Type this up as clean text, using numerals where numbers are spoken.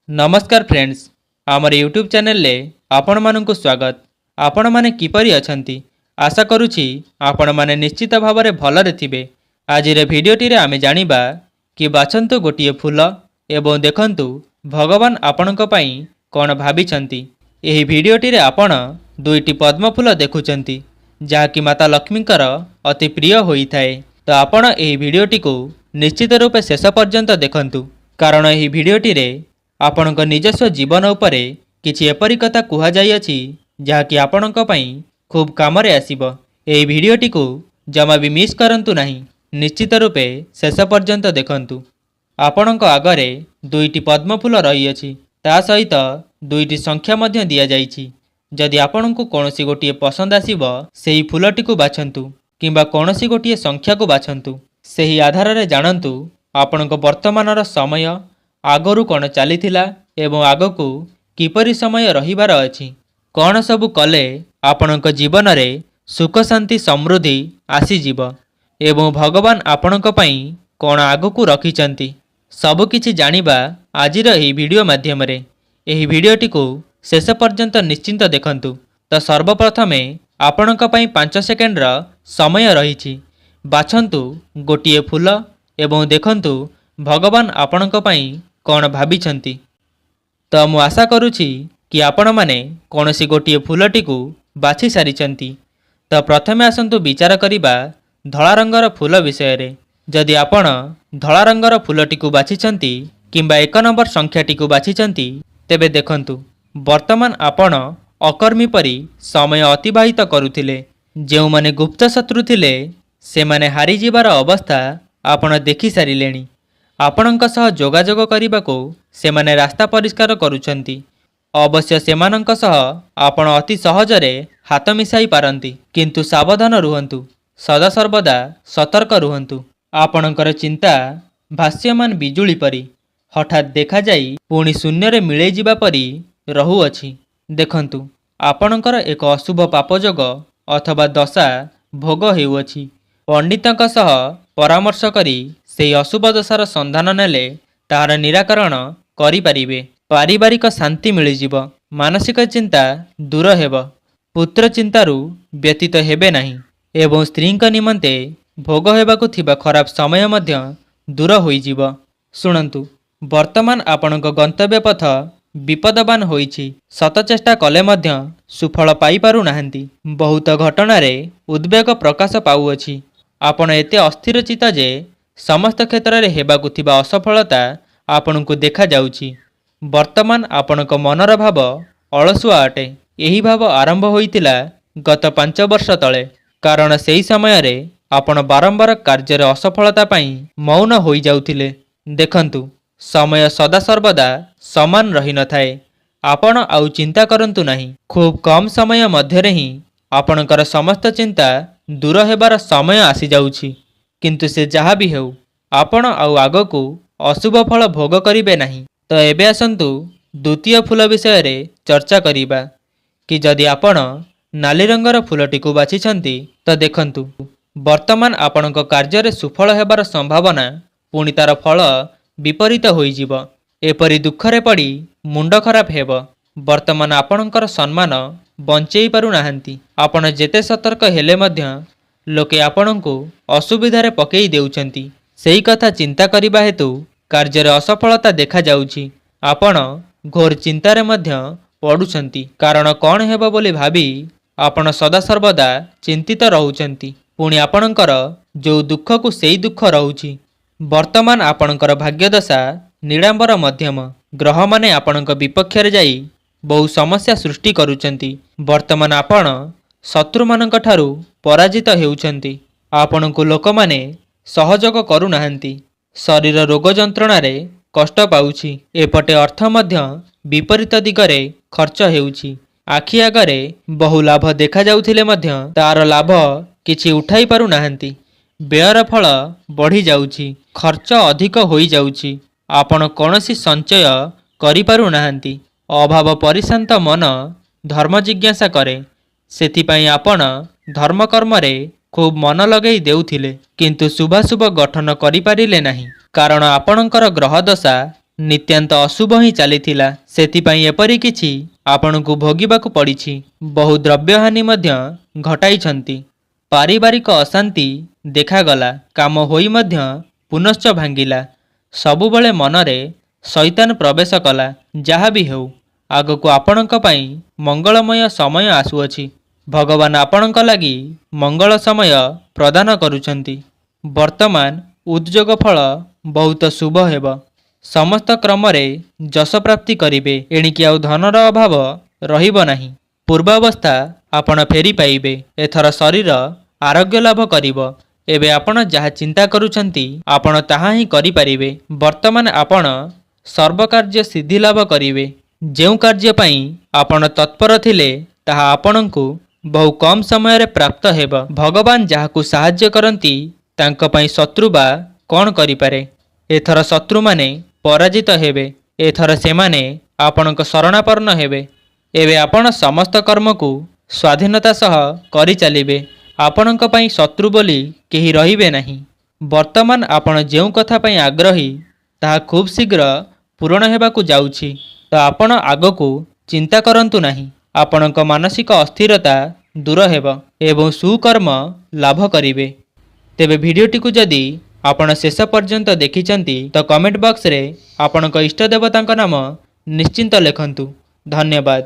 नमस्कार फ्रेंड्स, आमर YouTube channel ले आपण मानकु स्वागत। आपण माने किपरि अछंती? आशा करूछि आपण माने निश्चित भाव में भलरे थिबे। आज रे भिडियोटी रे आमे जानिबा कि बाछंतु गोटिए फूल एवं देखंतु भगवान आपणक पई कोन भाबिछंती। एही भिडियोटी रे आपण दुईटी पद्म फूल देखुछंती जाकी माता लक्ष्मीकर अति प्रिय होइथाए। तो आपण एही भिडियोटी को निश्चित रूपे शेष पर्यंत देखंतु, कारण एही भिडियोटी रे आपणक निजस्व जीवन उपरे किछि एपरि कथा कुहा जाई अछि जाकी आपणक पई खूब कामरे आसीबो। एही भिडियोटी को जमा भी मिस करंतु नाही, निश्चित रूपे शेष पर्यंत देखंतु। आपणक आगरे दुईटी पद्म फूल रही अछि, ता सहित दुईटी संख्या मध्य दिया जाइछि। जदि आपणकु कोनोसी गोटिए पसंद आसीबो सेही फूलटी को बाछंतु किंबा कोनोसी गोटिए संख्या को बाछंतु। सेही आधार रे जानंतु आपणक वर्तमानर समय आगरू कौन चलीथिला एवं आगकू किपरि समय रहिबार अछि। कौन सबु कले आपणक जीवन रे सुख शांति समृद्धि आसीजिब एवं भगवान आपणक पई कौन आगकू रखिचंती, सबु किछि जानिबा आजिर एही वीडियो माध्यम रे। एही वीडियोटी को शेष पर्यंत निश्चिंत देखंतु। तो सर्वप्रथमे आपणक पई 5 सेकेंड रा समय रहिछि। बाछंतु गोटिए फूल एवं देखंतु भगवान आपणक पई कौन भाबिछंती। तो मु आशा करुछि कि आपण माने कोनोसी गोटिए फूलटी को बाछि सारिछंती। तो प्रथमे आसंतु विचार करिबा धला रंगर फूल विषय रे। जदि आपण धला रंगर फूलटी को बाछिछंती किंबा 1 नंबर संख्याटी को बाछिछंती, तेबे देखंतु वर्तमान आपण अकर्मी परी समय अतिबाहित करुथिले। जेउ माने गुप्त शत्रु थिले से माने हारी जिबार अवस्था आपण देखि सारिलेनी। आपणक सह जोगाजोग करिबाको सेमाने रास्ता परिष्कार करुछंती। अवश्य सेमानंक सह आपण अति सहजरे हाथ मिसाई पारंती, किंतु सावधान रुहंतु, सदा सर्वदा सतर्क रुहंतु। आपणकर चिंता भास्यमान बिजुली परी हठात देखा जाई पुणी शून्य रे मिले जिबा परी रहुअछि। देखंतु आपणकर एक अशुभ पापजोग अथवा दशा भोग हेउअछि। पंडितक सह परामर्श करी सेही अशुभ दशार संधान नेले तार निराकरण करि पारिबे। पारिवारिक शांति मिलिजिब, मानसिक चिंता दूर हेब, पुत्र चिंतारू व्यतीत हेबे नाही एवं स्त्रीक निमंते भोग हेबाकु थिबा खराब समय मध्य दूर होइजिब। शुणंतु वर्तमान आपणक गंतव्य पथ विपदवान होइछि। शत चेष्टा कले मध्य सुफल पाई पारु नाहंती। बहुत घटना रे उद्वेग प्रकाश पाउअछि। आपण एते अस्थिर चित्त जे समस्त क्षेत्र में हेबाकु थिबा असफलता आपणको देखा जाउछि। वर्तमान आपणक मनर भाव अलसुआ अटे। एही भाव आरंभ होइतिला गत 5 वर्ष तले, कारण सेही समय रे आपण बारंबार कार्य असफलता पाई मौन होई जाउथिले। देखंतु समय सदा सर्वदा समान रही न थाए। आपण आउ चिंता करंतु नाही। खूब कम समय मध्य रे ही आपणकर समस्त चिंता दूर हेबार समय आसी जाउछि। किंतु से जहाँ भी हेउ आपण आउ आगकू अशुभ फल भोग करिबे नाही। तो एबे आसंतु द्वितीय फूल विषय रे चर्चा करिबा कि जदि आपण नाली रंगर फूलटी को बाछिछंती, तो देखंतु वर्तमान आपणक कार्य रे सुफल हेबार संभावना पुणी तार फल विपरीत होइजिब। एपरि दुखरे पड़ी मुंड खराब हेब। वर्तमान आपणकर सम्मान बंचेई पारु नाहंती। आपण जेते सतर्क हेले मध्य लोके आपणको असुविधारे पकेई देउछंती। सेही कथा चिंता करिबा हेतु कार्य असफलता देखा जाउछि। आपण घोर चिंतारे मध्य पडुछंती, कारण कौन हेबो बोली भाबी आपण सदा सर्वदा चिंतित रहुछंती। पुणी आपणकर जो दुख को सेही दुख रहुछि। वर्तमान आपणकर भाग्यदशा निडांबर मध्यम। ग्रह माने आपणक विपक्ष रे जाई बहु समस्या सृष्टि करुछंती। वर्तमान आपण शत्रु मानक ठारू पराजित हेउछंती। आपणको लोक माने सहयोग करू नाहंती। शरीर रोग जंत्रणा रे कष्ट पाउछि। एपटे अर्थ मध्य विपरीत दिगरे खर्च हेउछि। आखि आगरे बहु लाभ देखा जाउथिले मध्य तार लाभ किछि उठाई पारु नाहंती। व्ययर फल बढ़ी जाउछि, खर्च अधिक होई जाउछि। आपण कोनोसी संचय करि पारु नाहंती। अभाव परिशांत मन धर्म जिज्ञासा करे। सेथिपाई आपण धर्म कर्म रे खूब मन लगेई देउथिले, किंतु शुभाशुभ गठन करि पारिले नाही, कारण आपणकर ग्रह दशा ନିତ୍ୟାନ୍ତ ଅଶୁଭ ହିଁ ଚାଲିଥିଲା। ସେଥିପାଇଁ ଏପରି କିଛି ଆପଣଙ୍କୁ ଭୋଗିବାକୁ ପଡ଼ିଛି। ବହୁ ଦ୍ରବ୍ୟହାନି ମଧ୍ୟ ଘଟାଇଛନ୍ତି। ପାରିବାରିକ ଅଶାନ୍ତି ଦେଖାଗଲା। କାମ ହୋଇ ମଧ୍ୟ ପୁନଶ୍ଚ ଭାଙ୍ଗିଲା। ସବୁବେଳେ ମନରେ ଶୈତାନ ପ୍ରବେଶ କଲା। ଯାହା ବି ହେଉ, ଆଗକୁ ଆପଣଙ୍କ ପାଇଁ ମଙ୍ଗଳମୟ ସମୟ ଆସୁଅଛି। ଭଗବାନ ଆପଣଙ୍କ ଲାଗି ମଙ୍ଗଳ ସମୟ ପ୍ରଦାନ କରୁଛନ୍ତି। ବର୍ତ୍ତମାନ ଉଦ୍ଯୋଗ ଫଳ ବହୁତ ଶୁଭ ହେବ। ସମସ୍ତ କ୍ରମରେ ଯଶ ପ୍ରାପ୍ତି କରିବେ। ଏଣିକି ଆଉ ଧନର ଅଭାବ ରହିବ ନାହିଁ। ପୂର୍ବାବସ୍ଥା ଆପଣ ଫେରି ପାଇବେ। ଏଥର ଶରୀର ଆରୋଗ୍ୟ ଲାଭ କରିବ। ଏବେ ଆପଣ ଯାହା ଚିନ୍ତା କରୁଛନ୍ତି ଆପଣ ତାହା ହିଁ କରିପାରିବେ। ବର୍ତ୍ତମାନ ଆପଣ ସର୍ବକାର୍ଯ୍ୟ ସିଦ୍ଧି ଲାଭ କରିବେ। ଯେଉଁ କାର୍ଯ୍ୟ ପାଇଁ ଆପଣ ତତ୍ପର ଥିଲେ ତାହା ଆପଣଙ୍କୁ ବହୁ କମ୍ ସମୟରେ ପ୍ରାପ୍ତ ହେବ। ଭଗବାନ ଯାହାକୁ ସାହାଯ୍ୟ କରନ୍ତି ତାଙ୍କ ପାଇଁ ଶତ୍ରୁ ବା କ'ଣ କରିପାରେ? ଏଥର ଶତ୍ରୁମାନେ ପରାଜିତ ହେବେ। ଏଥର ସେମାନେ ଆପଣଙ୍କ ଶରଣାପନ୍ନ ହେବେ। ଏବେ ଆପଣ ସମସ୍ତ କର୍ମକୁ ସ୍ୱାଧୀନତା ସହ କରିଚାଲିବେ। ଆପଣଙ୍କ ପାଇଁ ଶତ୍ରୁ ବୋଲି କେହି ରହିବେ ନାହିଁ। ବର୍ତ୍ତମାନ ଆପଣ ଯେଉଁ କଥା ପାଇଁ ଆଗ୍ରହୀ ତାହା ଖୁବ୍ ଶୀଘ୍ର ପୂରଣ ହେବାକୁ ଯାଉଛି। ତ ଆପଣ ଆଗକୁ ଚିନ୍ତା କରନ୍ତୁ ନାହିଁ। ଆପଣଙ୍କ ମାନସିକ ଅସ୍ଥିରତା ଦୂର ହେବ ଏବଂ ସୁକର୍ମ ଲାଭ କରିବେ। ତେବେ ଭିଡ଼ିଓଟିକୁ ଯଦି ଆପଣ ଶେଷ ପର୍ଯ୍ୟନ୍ତ ଦେଖିଛନ୍ତି ତ କମେଣ୍ଟ ବକ୍ସରେ ଆପଣଙ୍କ ଇଷ୍ଟ ଦେବତାଙ୍କ ନାମ ନିଶ୍ଚିନ୍ତ ଲେଖନ୍ତୁ। ଧନ୍ୟବାଦ।